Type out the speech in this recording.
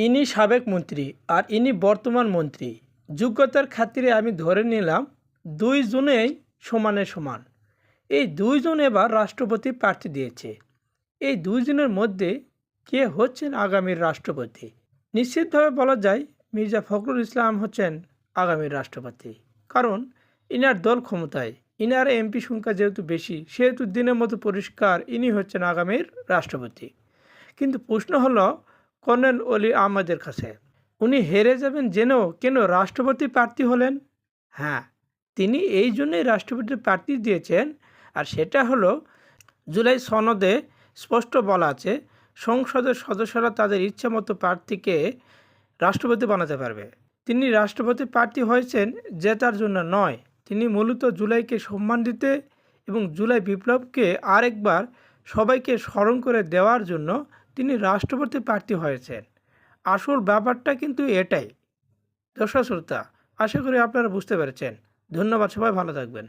ইনি সাবেক মন্ত্রী আর ইনি বর্তমান মন্ত্রী। যোগ্যতার খাতিরে আমি ধরে নিলাম দুইজনেই সমানে সমান। এই দুইজন এবার রাষ্ট্রপতি প্রার্থী দিয়েছে। এই দুইজনের মধ্যে কে হচ্ছেন আগামীর রাষ্ট্রপতি? নিশ্চিতভাবে বলা যায় মির্জা ফখরুল ইসলাম হচ্ছেন আগামীর রাষ্ট্রপতি। কারণ ইনার দল ক্ষমতায়, ইনার এমপি সংখ্যা যেহেতু বেশি, সেহেতু দিনের মতো পরিষ্কার ইনি হচ্ছেন আগামীর রাষ্ট্রপতি। কিন্তু প্রশ্ন হলো কর্নেল অলি আহমেদের কাছে, উনি হেরে যাবেন জেনেও কেন রাষ্ট্রপতি প্রার্থী হলেন? হ্যাঁ, তিনি এই জন্যই রাষ্ট্রপতি প্রার্থী দিয়েছেন, আর সেটা হলো জুলাই সনদে স্পষ্ট বলা আছে সংসদের সদস্যরা তাদের ইচ্ছা মতো প্রার্থীকে রাষ্ট্রপতি বানাতে পারবে। তিনি রাষ্ট্রপতি প্রার্থী হয়েছেন জেতার জন্য নয়, তিনি মূলত জুলাইকে সম্মান দিতে এবং জুলাই বিপ্লবকে আরেকবার সবাইকে স্মরণ করে দেওয়ার জন্য তিনি রাষ্ট্রপতি প্রার্থী হয়েছেন। আসল ব্যাপারটা কিন্তু এটাই। দর্শক শ্রোতা, আশা করি আপনারা বুঝতে পেরেছেন। ধন্যবাদ, সবাই ভালো থাকবেন।